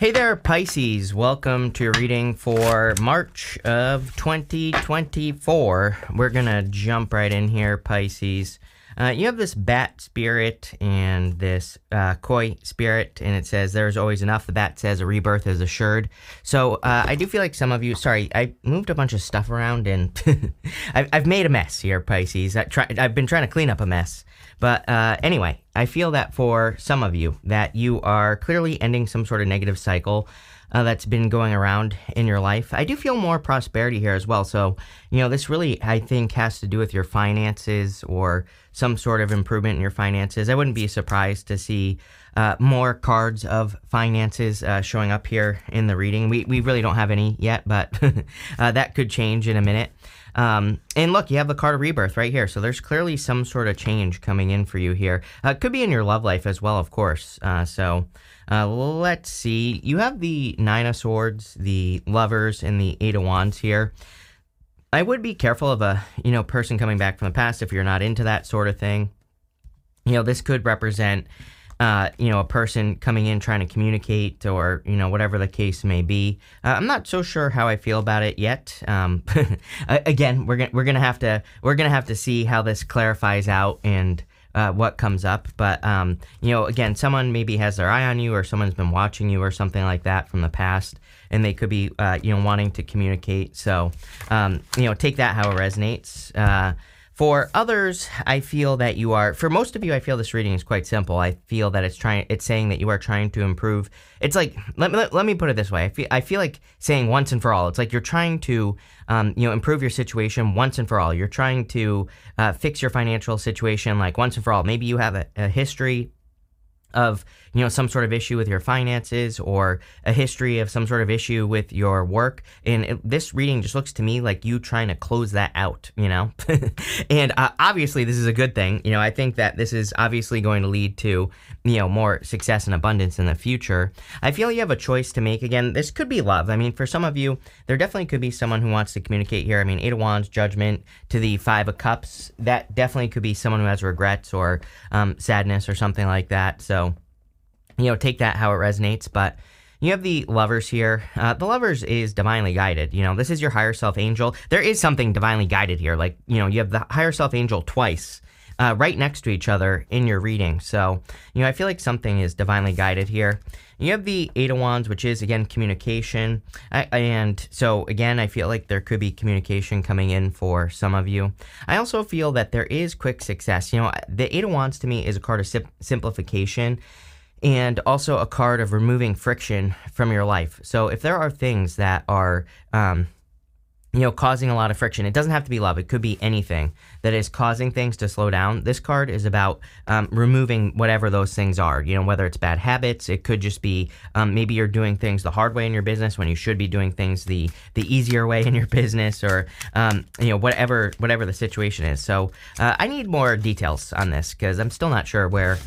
Hey there, Pisces. Welcome to your reading for March of 2024. We're going to jump right in here, Pisces. You have this bat spirit and this koi spirit, and it says there's always enough. The bat says a rebirth is assured. So I do feel like some of you, sorry, I moved a bunch of stuff around, and I've made a mess here, Pisces. I've been trying to clean up a mess. But anyway, I feel that for some of you, that you are clearly ending some sort of negative cycle that's been going around in your life. I do feel more prosperity here as well. So, this really, I think, has to do with your finances or some sort of improvement in your finances. I wouldn't be surprised to see more cards of finances showing up here in the reading. We really don't have any yet, but that could change in a minute. And look, you have the card of rebirth right here. So there's clearly some sort of change coming in for you here. Could be in your love life as well, of course. Let's see. You have the Nine of Swords, the Lovers, and the Eight of Wands here. I would be careful of a, person coming back from the past if you're not into that sort of thing. This could represent, a person coming in trying to communicate or, whatever the case may be. I'm not so sure how I feel about it yet. Again, we're gonna have to see how this clarifies out and what comes up. But, again, someone maybe has their eye on you or someone's been watching you or something like that from the past, and they could be, wanting to communicate. So, take that how it resonates. For others, I feel that for most of you, I feel this reading is quite simple. I feel that it's saying that you are trying to improve. It's like, let me put it this way. I feel like saying once and for all. It's like you're trying to, improve your situation once and for all. You're trying to fix your financial situation like once and for all. Maybe you have a history of, some sort of issue with your finances or a history of some sort of issue with your work. And this reading just looks to me like you trying to close that out, And obviously this is a good thing. I think that this is obviously going to lead to, more success and abundance in the future. I feel you have a choice to make. Again, this could be love. I mean, for some of you, there definitely could be someone who wants to communicate here. I mean, Eight of Wands, Judgment to the Five of Cups. That definitely could be someone who has regrets or sadness or something like that. So, take that how it resonates. But you have the Lovers here. The Lovers is divinely guided. This is your higher self angel. There is something divinely guided here. Like, you have the higher self angel twice right next to each other in your reading. So, I feel like something is divinely guided here. You have the Eight of Wands, which is, again, communication. And so, again, I feel like there could be communication coming in for some of you. I also feel that there is quick success. The Eight of Wands to me is a card of simplification, and also a card of removing friction from your life. So if there are things that are, causing a lot of friction, it doesn't have to be love. It could be anything that is causing things to slow down. This card is about removing whatever those things are, whether it's bad habits. It could just be maybe you're doing things the hard way in your business when you should be doing things the easier way in your business, or, whatever the situation is. So I need more details on this because I'm still not sure where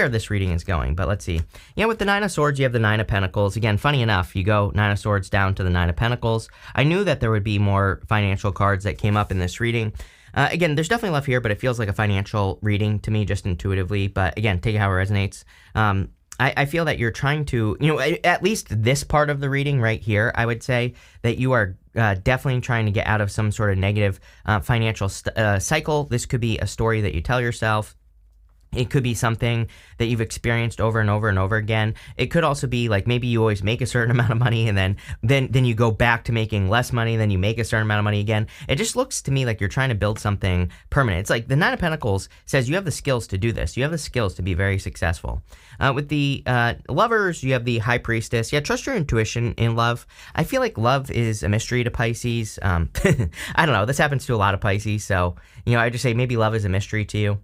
this reading is going, but let's see. With the Nine of Swords, you have the Nine of Pentacles. Again, funny enough, you go Nine of Swords down to the Nine of Pentacles. I knew that there would be more financial cards that came up in this reading. Again, there's definitely love here, but it feels like a financial reading to me just intuitively. But again, take it how it resonates. I feel that you're trying to, at least this part of the reading right here, I would say that you are definitely trying to get out of some sort of negative financial cycle. This could be a story that you tell yourself. It could be something that you've experienced over and over and over again. It could also be like maybe you always make a certain amount of money and then you go back to making less money, then you make a certain amount of money again. It just looks to me like you're trying to build something permanent. It's like the Nine of Pentacles says you have the skills to do this. You have the skills to be very successful. With the Lovers, you have the High Priestess. Yeah, trust your intuition in love. I feel like love is a mystery to Pisces. I don't know. This happens to a lot of Pisces. So, I just say maybe love is a mystery to you.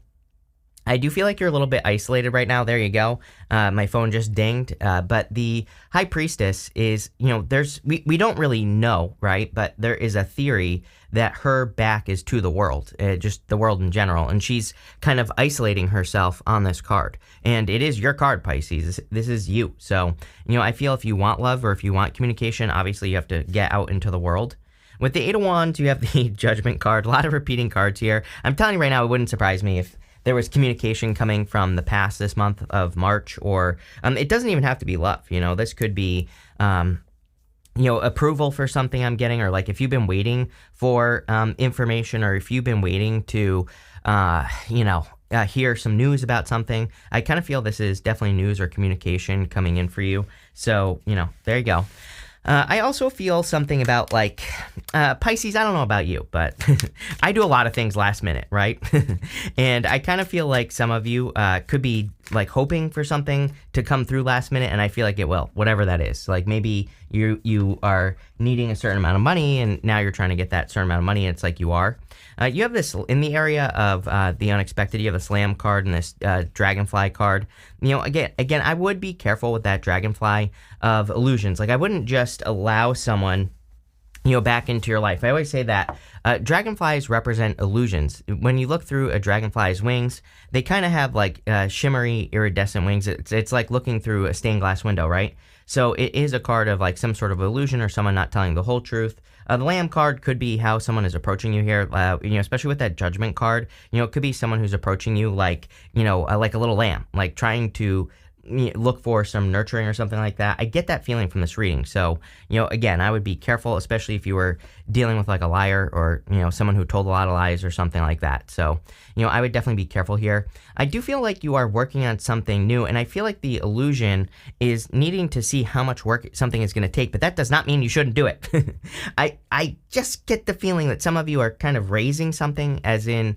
I do feel like you're a little bit isolated right now. There you go. My phone just dinged. But the High Priestess is, we don't really know, right? But there is a theory that her back is to the world, just the world in general. And she's kind of isolating herself on this card. And it is your card, Pisces. This is you. So, I feel if you want love or if you want communication, obviously you have to get out into the world. With the Eight of Wands, you have the Judgment card. A lot of repeating cards here. I'm telling you right now, it wouldn't surprise me if there was communication coming from the past this month of March, or it doesn't even have to be love. This could be approval for something I'm getting, or like if you've been waiting for information, or if you've been waiting to hear some news about something. I kind of feel this is definitely news or communication coming in for you. So, there you go. I also feel something about like Pisces. I don't know about you, but I do a lot of things last minute, right? And I kind of feel like some of you could be like hoping for something to come through last minute, and I feel like it will, whatever that is. Like maybe you are needing a certain amount of money, and now you're trying to get that certain amount of money, and it's like you are. You have this in the area of the unexpected. You have the Slam card and this Dragonfly card. Again, I would be careful with that Dragonfly of illusions. Like I wouldn't just allow someone, back into your life. I always say that dragonflies represent illusions. When you look through a dragonfly's wings, they kind of have like shimmery, iridescent wings. It's like looking through a stained glass window, right? So it is a card of like some sort of illusion or someone not telling the whole truth. The Lamb card could be how someone is approaching you here, especially with that Judgment card. It could be someone who's approaching you like a little lamb, like trying to look for some nurturing or something like that. I get that feeling from this reading. So, again, I would be careful, especially if you were dealing with like a liar or, someone who told a lot of lies or something like that. So, I would definitely be careful here. I do feel like you are working on something new, and I feel like the illusion is needing to see how much work something is going to take, but that does not mean you shouldn't do it. I just get the feeling that some of you are kind of raising something, as in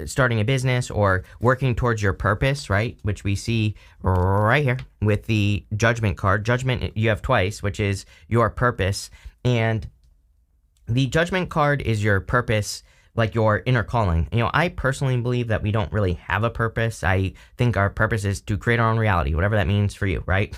starting a business or working towards your purpose, right? Which we see right here with the Judgment card. Judgment you have twice, which is your purpose. And the Judgment card is your purpose, like your inner calling. I personally believe that we don't really have a purpose. I think our purpose is to create our own reality, whatever that means for you, right?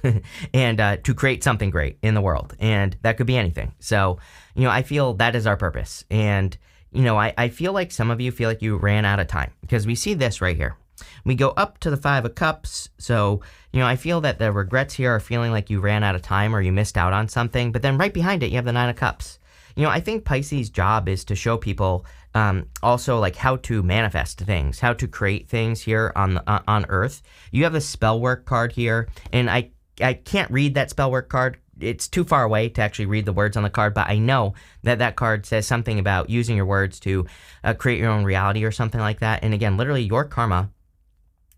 And to create something great in the world. And that could be anything. So, I feel that is our purpose. And I feel like some of you feel like you ran out of time, because we see this right here. We go up to the 5 of Cups. So, I feel that the regrets here are feeling like you ran out of time or you missed out on something. But then right behind it, you have the 9 of Cups. I think Pisces' job is to show people also like how to manifest things, how to create things here on Earth. You have the spell work card here, and I can't read that spell work card. It's too far away to actually read the words on the card, but I know that card says something about using your words to create your own reality or something like that. And again, literally your karma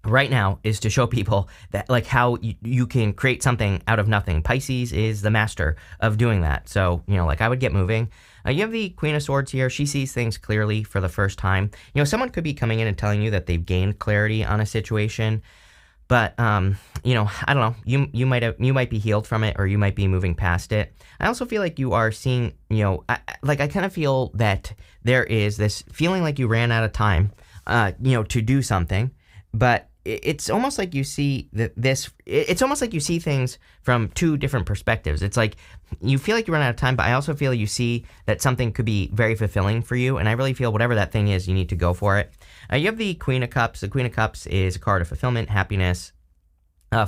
right now is to show people that like how you can create something out of nothing. Pisces is the master of doing that. So, like I would get moving. You have the Queen of Swords here. She sees things clearly for the first time. Someone could be coming in and telling you that they've gained clarity on a situation. But, I don't know, you might be healed from it, or you might be moving past it. I also feel like you are seeing, I kind of feel that there is this feeling like you ran out of time, to do something, but it's almost like you see it's almost like you see things from two different perspectives. It's like you feel like you run out of time, but I also feel you see that something could be very fulfilling for you. And I really feel whatever that thing is, you need to go for it. You have the Queen of Cups. The Queen of Cups is a card of fulfillment, happiness,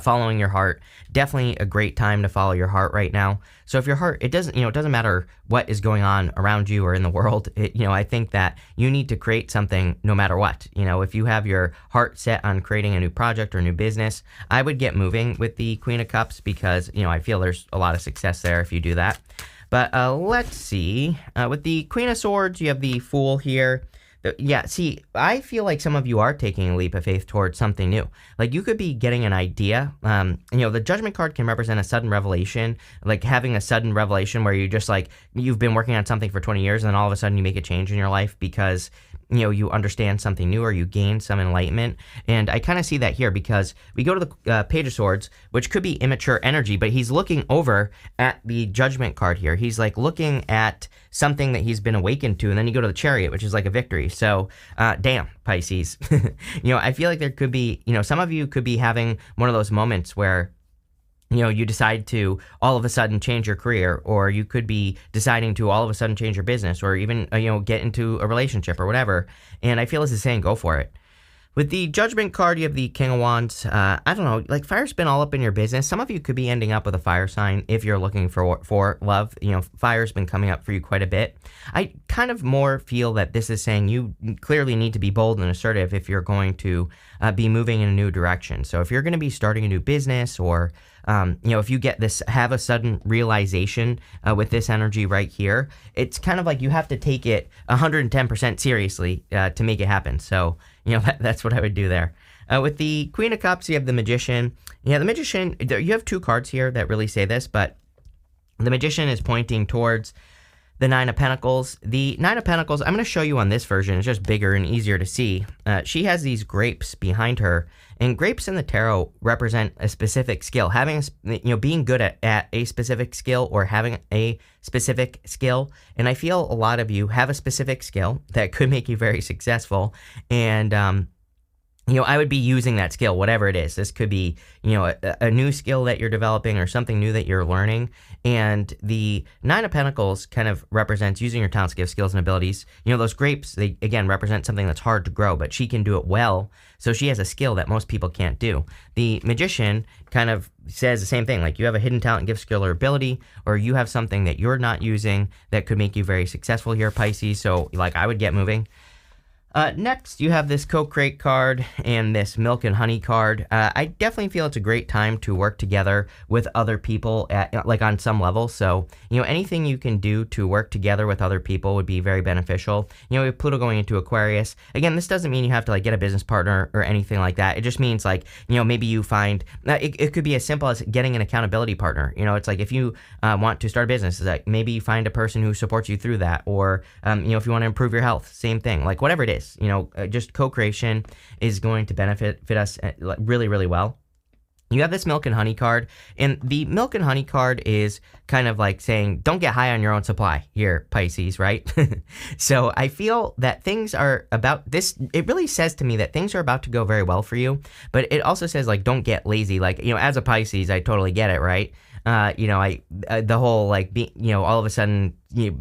following your heart. Definitely a great time to follow your heart right now. So if your heart, it doesn't matter what is going on around you or in the world. I think that you need to create something no matter what. If you have your heart set on creating a new project or a new business, I would get moving with the Queen of Cups, because, I feel there's a lot of success there if you do that. But let's see. With the Queen of Swords, you have the Fool here. Yeah, see, I feel like some of you are taking a leap of faith towards something new. Like you could be getting an idea. The Judgment card can represent a sudden revelation, like having a sudden revelation where you just like, you've been working on something for 20 years and then all of a sudden you make a change in your life because you understand something new or you gain some enlightenment. And I kind of see that here, because we go to the Page of Swords, which could be immature energy, but he's looking over at the Judgment card here. He's like looking at something that he's been awakened to. And then you go to the Chariot, which is like a victory. So, damn, Pisces. I feel like there could be, some of you could be having one of those moments where you decide to all of a sudden change your career, or you could be deciding to all of a sudden change your business, or even, get into a relationship or whatever. And I feel this is saying, go for it. With the Judgment card, you have the King of Wands. I don't know, like fire's been all up in your business. Some of you could be ending up with a fire sign if you're looking for love. You know, fire's been coming up for you quite a bit. I kind of more feel that this is saying you clearly need to be bold and assertive if you're going to be moving in a new direction. So if you're going to be starting a new business, or if you have a sudden realization with this energy right here, it's kind of like you have to take it 110% seriously to make it happen. So, that's what I would do there. With the Queen of Cups, you have the Magician. Yeah, the Magician, you have two cards here that really say this, but the Magician is pointing towards the Nine of Pentacles. The Nine of Pentacles, I'm going to show you on this version. It's just bigger and easier to see. She has these grapes behind her, and grapes in the tarot represent a specific skill. Having, being good at a specific skill, or having a specific skill. And I feel a lot of you have a specific skill that could make you very successful. And, I would be using that skill, whatever it is. This could be, a new skill that you're developing or something new that you're learning. And the Nine of Pentacles kind of represents using your talents, gifts, skills, and abilities. Those grapes, they, again, represent something that's hard to grow, but she can do it well. So she has a skill that most people can't do. The Magician kind of says the same thing. Like, you have a hidden talent, gift, skill, or ability, or you have something that you're not using that could make you very successful here, Pisces. So, I would get moving. Next, you have this Co-Create card and this Milk and Honey card. I definitely feel it's a great time to work together with other people on some level. So, anything you can do to work together with other people would be very beneficial. With Pluto going into Aquarius, again, this doesn't mean you have to get a business partner or anything like that. It just means maybe you find, it could be as simple as getting an accountability partner. It's like if you want to start a business, it's like maybe you find a person who supports you through that, or, if you want to improve your health, same thing, whatever it is. Just co-creation is going to benefit us really, really well. You have this Milk and Honey card, and the Milk and Honey card is kind of like saying, don't get high on your own supply here, Pisces, right? So I feel that things are about this. It really says to me that things are about to go very well for you, but it also says, don't get lazy. As a Pisces, I totally get it, right? The whole all of a sudden,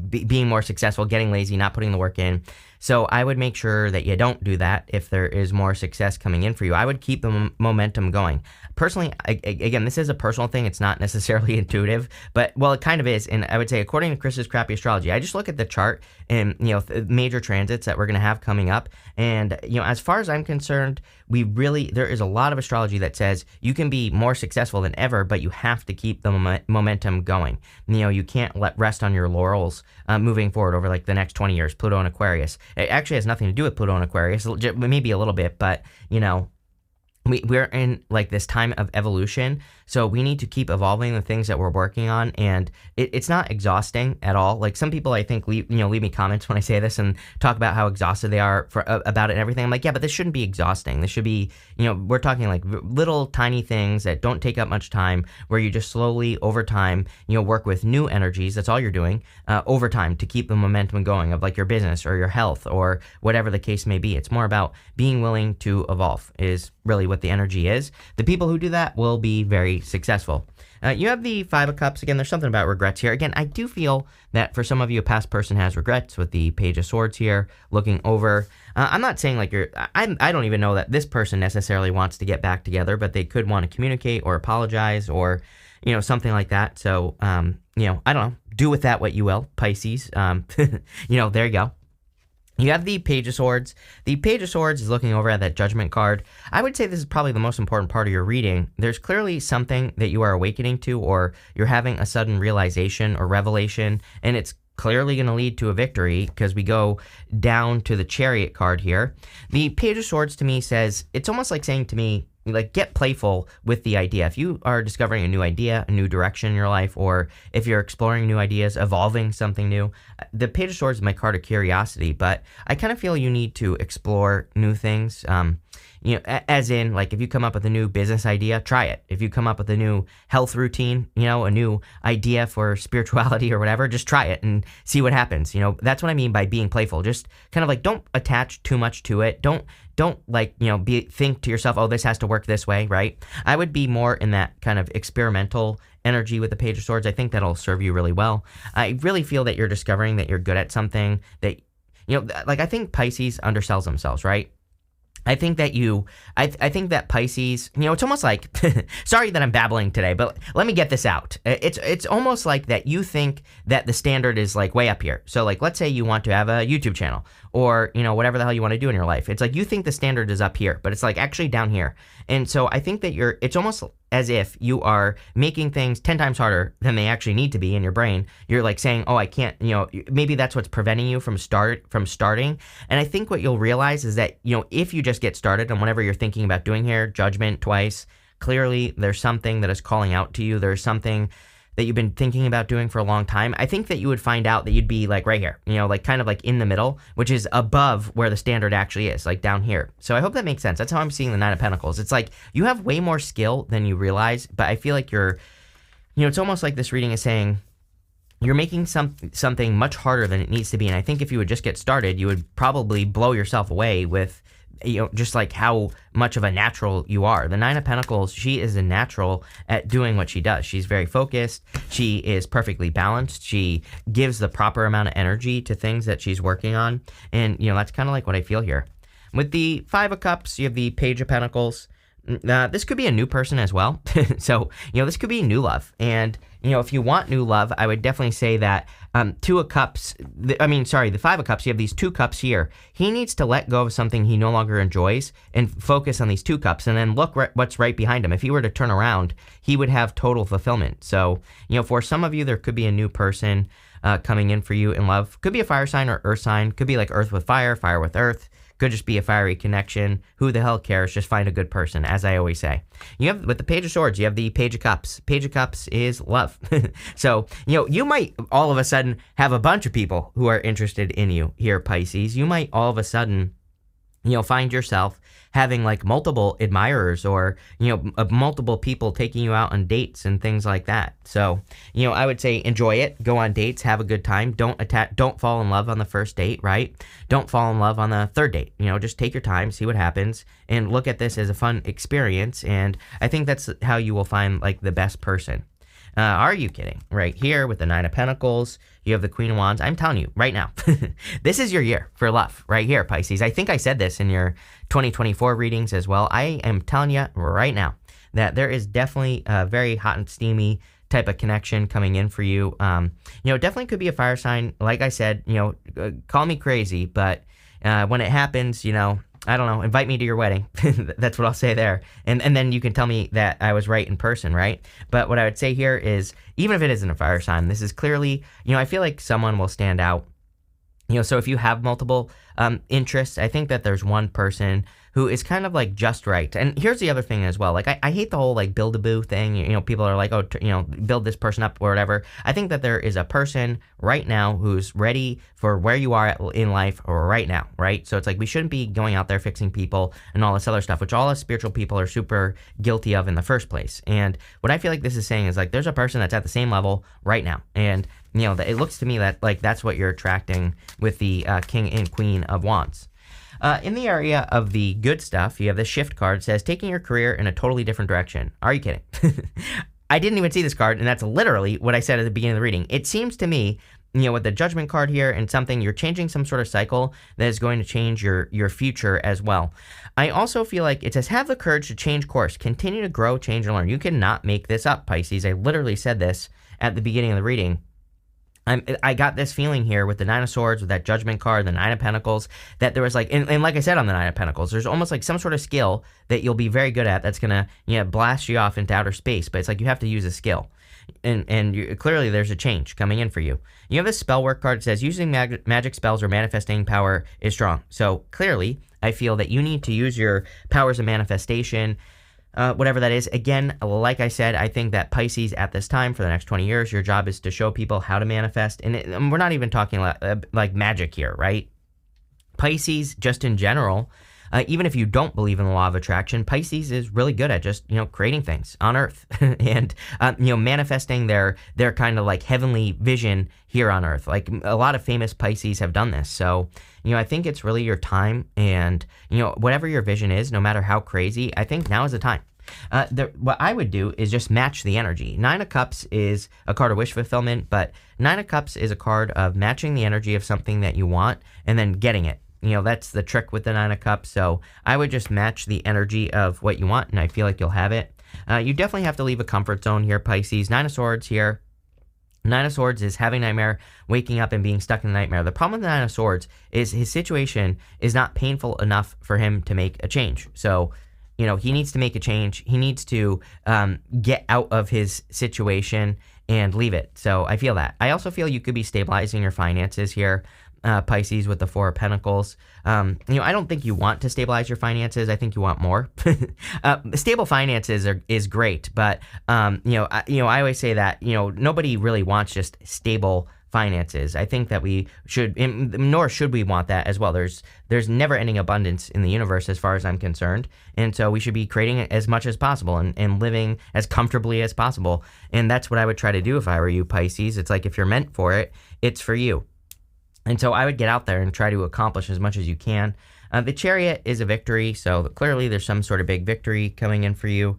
being more successful, getting lazy, not putting the work in. So I would make sure that you don't do that if there is more success coming in for you. I would keep the momentum going. Personally, again, this is a personal thing. It's not necessarily intuitive, but, it kind of is. And I would say, according to Chris's Crappy Astrology, I just look at the chart and, major transits that we're going to have coming up. And, as far as I'm concerned, there is a lot of astrology that says you can be more successful than ever, but you have to keep the momentum going. You can't rest on your laurels moving forward over the next 20 years. Pluto and Aquarius. It actually has nothing to do with Pluto and Aquarius, maybe a little bit, but, we're in this time of evolution, so we need to keep evolving the things that we're working on, and it's not exhausting at all. Some people, I think, leave me comments when I say this and talk about how exhausted they are about it and everything. I'm like, yeah, but this shouldn't be exhausting. This should be, we're talking little tiny things that don't take up much time, where you just slowly over time, work with new energies. That's all you're doing over time to keep the momentum going of your business or your health or whatever the case may be. It's more about being willing to evolve is really what the energy is. The people who do that will be very successful. You have the Five of Cups. Again, there's something about regrets here. Again, I do feel that for some of you, a past person has regrets with the Page of Swords here, looking over. I'm not saying I don't even know that this person necessarily wants to get back together, but they could want to communicate or apologize or, something like that. So, I don't know. Do with that what you will, Pisces. There you go. You have the Page of Swords. The Page of Swords is looking over at that Judgment card. I would say this is probably the most important part of your reading. There's clearly something that you are awakening to, or you're having a sudden realization or revelation, and it's clearly going to lead to a victory because we go down to the Chariot card here. The Page of Swords to me says, it's almost like saying to me, get playful with the idea. If you are discovering a new idea, a new direction in your life, or if you're exploring new ideas, evolving something new, the Page of Swords is my card of curiosity, but I kind of feel you need to explore new things. As in, if you come up with a new business idea, try it. If you come up with a new health routine, a new idea for spirituality or whatever, just try it and see what happens. That's what I mean by being playful. Just kind of don't attach too much to it. Don't think to yourself, oh, this has to work this way, right? I would be more in that kind of experimental energy with the Page of Swords. I think that'll serve you really well. I really feel that you're discovering that you're good at something that, I think Pisces undersells themselves, right? I think that I think that Pisces, it's almost like, sorry that I'm babbling today, but let me get this out. It's almost like that you think that the standard is like way up here. So like, let's say you want to have a YouTube channel or, whatever the hell you want to do in your life. It's like, you think the standard is up here, but it's like actually down here. And so I think that it's almost as if you are making things 10 times harder than they actually need to be in your brain. You're like saying, oh, I can't, maybe that's what's preventing you from starting. And I think what you'll realize is that, if you just get started on whatever you're thinking about doing here, judgment twice, clearly there's something that is calling out to you. There's something that you've been thinking about doing for a long time. I think that you would find out that you'd be like right here, like kind of like in the middle, which is above where the standard actually is, like down here. So I hope that makes sense. That's how I'm seeing the Nine of Pentacles. It's like you have way more skill than you realize, but I feel like it's almost like this reading is saying you're making something much harder than it needs to be. And I think if you would just get started, you would probably blow yourself away with just like how much of a natural you are. The Nine of Pentacles, she is a natural at doing what she does. She's very focused. She is perfectly balanced. She gives the proper amount of energy to things that she's working on. And, that's kind of like what I feel here. With the Five of Cups, you have the Page of Pentacles. This could be a new person as well. So, this could be new love. And, if you want new love, I would definitely say that the Five of Cups, you have these two cups here. He needs to let go of something he no longer enjoys and focus on these two cups and then look what's right behind him. If he were to turn around, he would have total fulfillment. So, for some of you, there could be a new person coming in for you in love. Could be a fire sign or earth sign. Could be like earth with fire, fire with earth. Could just be a fiery connection. Who the hell cares? Just find a good person, as I always say. With the Page of Swords, you have the Page of Cups. Page of Cups is love. So, you might all of a sudden have a bunch of people who are interested in you here, Pisces. You might all of a sudden, find yourself having like multiple admirers or, multiple people taking you out on dates and things like that. So, I would say enjoy it, go on dates, have a good time. Don't fall in love on the first date, right? Don't fall in love on the third date. Just take your time, see what happens, and look at this as a fun experience. And I think that's how you will find like the best person. Are you kidding? Right here with the Nine of Pentacles, you have the Queen of Wands. I'm telling you right now, this is your year for love right here, Pisces. I think I said this in your 2024 readings as well. I am telling you right now that there is definitely a very hot and steamy type of connection coming in for you. Definitely could be a fire sign. Like I said, call me crazy, but when it happens, I don't know, invite me to your wedding. That's what I'll say there. And then you can tell me that I was right in person, right? But what I would say here is, even if it isn't a fire sign, this is clearly, I feel like someone will stand out. So if you have multiple interests, I think that there's one person who is kind of like just right. And here's the other thing as well. Like, I hate the whole like build-a-boo thing. People are like, oh, build this person up or whatever. I think that there is a person right now who's ready for where you are in life right now, right? So it's like, we shouldn't be going out there fixing people and all this other stuff, which all us spiritual people are super guilty of in the first place. And what I feel like this is saying is like, there's a person that's at the same level right now. And it looks to me that like that's what you're attracting with the King and Queen of Wands. In the area of the good stuff, you have the Shift card. It says, taking your career in a totally different direction. Are you kidding? I didn't even see this card, and that's literally what I said at the beginning of the reading. It seems to me, with the Judgment card here and something, you're changing some sort of cycle that is going to change your future as well. I also feel like it says, have the courage to change course, continue to grow, change, and learn. You cannot make this up, Pisces. I literally said this at the beginning of the reading. I got this feeling here with the Nine of Swords, with that Judgment card, the Nine of Pentacles, that there was like, and like I said on the Nine of Pentacles, there's almost like some sort of skill that you'll be very good at that's going to blast you off into outer space, but it's like you have to use a skill. And clearly there's a change coming in for you. You have this spell work card that says, using magic spells or manifesting power is strong. So clearly, I feel that you need to use your powers of manifestation, whatever that is. Again, like I said, I think that Pisces at this time for the next 20 years, your job is to show people how to manifest. And we're not even talking like magic here, right? Pisces, just in general, even if you don't believe in the law of attraction, Pisces is really good at just, creating things on Earth and, manifesting their kind of like heavenly vision here on Earth. Like a lot of famous Pisces have done this. So, I think it's really your time, and, whatever your vision is, no matter how crazy, I think now is the time. What I would do is just match the energy. Nine of Cups is a card of wish fulfillment, but Nine of Cups is a card of matching the energy of something that you want and then getting it. that's the trick with the Nine of Cups. So I would just match the energy of what you want, and I feel like you'll have it. You definitely have to leave a comfort zone here, Pisces. Nine of Swords here. Nine of Swords is having a nightmare, waking up and being stuck in a nightmare. The problem with the Nine of Swords is his situation is not painful enough for him to make a change. So, he needs to make a change. He needs to get out of his situation and leave it. So I feel that. I also feel you could be stabilizing your finances here, Pisces, with the Four of Pentacles. I don't think you want to stabilize your finances. I think you want more. Stable finances is great, but I always say that nobody really wants just stable finances. I think that we should, nor should we want that as well. There's never-ending abundance in the universe as far as I'm concerned, and so we should be creating as much as possible and living as comfortably as possible. And that's what I would try to do if I were you, Pisces. It's like if you're meant for it, it's for you. And so I would get out there and try to accomplish as much as you can. The Chariot is a victory, so clearly there's some sort of big victory coming in for you.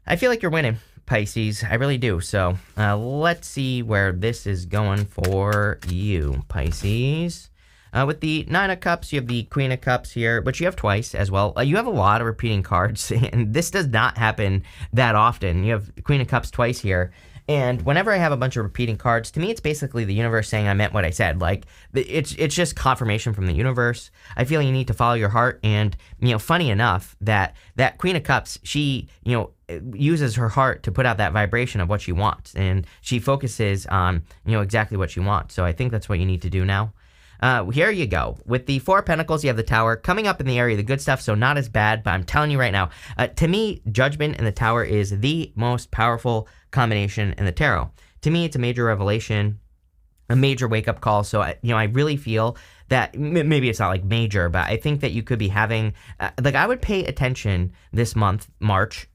I feel like you're winning, Pisces. I really do. So let's see where this is going for you, Pisces. With the Nine of Cups, you have the Queen of Cups here, but you have twice as well. You have a lot of repeating cards, and this does not happen that often. You have the Queen of Cups twice here. And whenever I have a bunch of repeating cards, to me, it's basically the universe saying I meant what I said. Like, it's just confirmation from the universe. I feel you need to follow your heart. And, funny enough, that Queen of Cups, she, uses her heart to put out that vibration of what she wants. And she focuses on, exactly what she wants. So I think that's what you need to do now. Here you go. With the Four of Pentacles, you have the Tower coming up in the area of the good stuff, so not as bad, but I'm telling you right now, to me, Judgment and the Tower is the most powerful combination in the tarot. To me, it's a major revelation, a major wake-up call, so, I really feel that maybe it's not like major, but I think that you could be having, I would pay attention this month, March,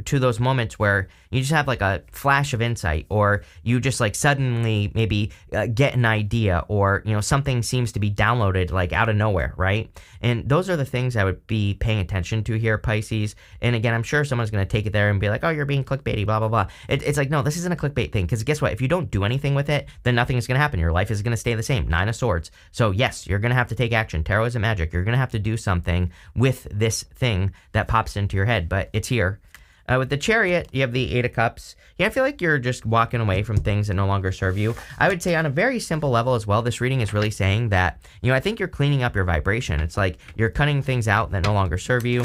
to those moments where you just have like a flash of insight, or you just like suddenly maybe get an idea, or, something seems to be downloaded like out of nowhere, right? And those are the things I would be paying attention to here, Pisces. And again, I'm sure someone's going to take it there and be like, oh, you're being clickbaity, blah, blah, blah. It's like, no, this isn't a clickbait thing, because guess what? If you don't do anything with it, then nothing is going to happen. Your life is going to stay the same. Nine of Swords. So yes, you're going to have to take action. Tarot isn't magic. You're going to have to do something with this thing that pops into your head, but it's here. With the Chariot, you have the Eight of Cups. Yeah, I feel like you're just walking away from things that no longer serve you. I would say on a very simple level as well, this reading is really saying that, I think you're cleaning up your vibration. It's like you're cutting things out that no longer serve you.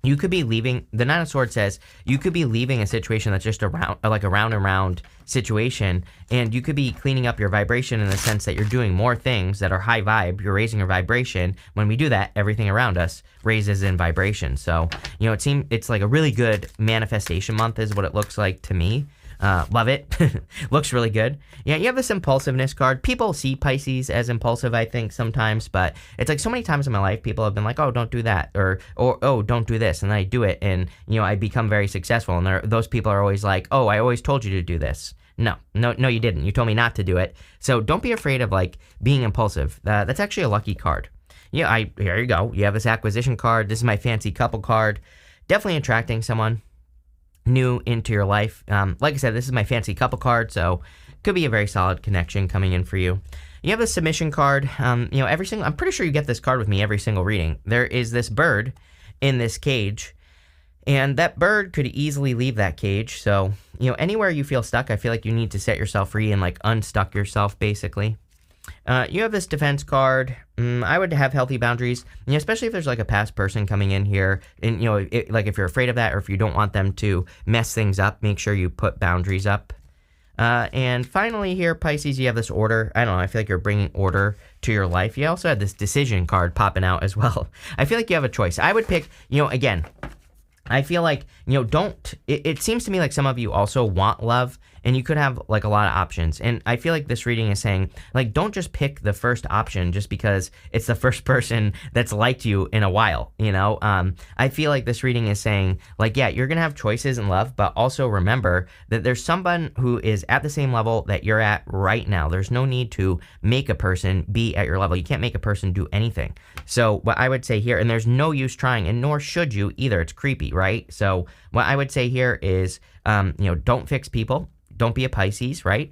You could be leaving, the Nine of Swords says, you could be leaving a situation that's just like a round and round situation, and you could be cleaning up your vibration in the sense that you're doing more things that are high vibe. You're raising your vibration. When we do that, everything around us raises in vibration. So, it's like a really good manifestation month is what it looks like to me. Love it. Looks really good. Yeah, you have this impulsiveness card. People see Pisces as impulsive, I think, sometimes, but it's like so many times in my life, people have been like, oh, don't do that, or oh, don't do this, and then I do it, and, I become very successful, and those people are always like, oh, I always told you to do this. No, you didn't. You told me not to do it. So don't be afraid of, like, being impulsive. That's actually a lucky card. Yeah, here you go. You have this acquisition card. This is my fancy couple card. Definitely attracting someone new into your life. Like I said, this is my fancy couple card, so could be a very solid connection coming in for you. You have the submission card. I'm pretty sure you get this card with me every single reading. There is this bird in this cage, and that bird could easily leave that cage. So, anywhere you feel stuck, I feel like you need to set yourself free and like unstuck yourself, basically. You have this defense card. I would have healthy boundaries, especially if there's like a past person coming in here, and like if you're afraid of that, or if you don't want them to mess things up, make sure you put boundaries up. And finally here, Pisces, you have this order. I don't know, I feel like you're bringing order to your life. You also have this decision card popping out as well. I feel like you have a choice. I would pick, again, I feel like, it seems to me like some of you also want love, and you could have like a lot of options. And I feel like this reading is saying, like, don't just pick the first option just because it's the first person that's liked you in a while, I feel like this reading is saying, like, yeah, you're going to have choices in love, but also remember that there's someone who is at the same level that you're at right now. There's no need to make a person be at your level. You can't make a person do anything. So what I would say here, and there's no use trying, and nor should you either. It's creepy, right? So what I would say here is, don't fix people. don't be a Pisces, right?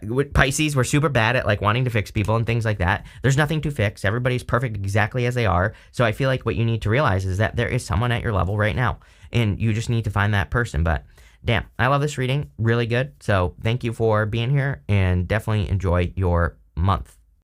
With Pisces, we're super bad at like wanting to fix people and things like that. There's nothing to fix. Everybody's perfect exactly as they are. So I feel like what you need to realize is that there is someone at your level right now, and you just need to find that person. But damn, I love this reading. Really good. So thank you for being here, and definitely enjoy your month.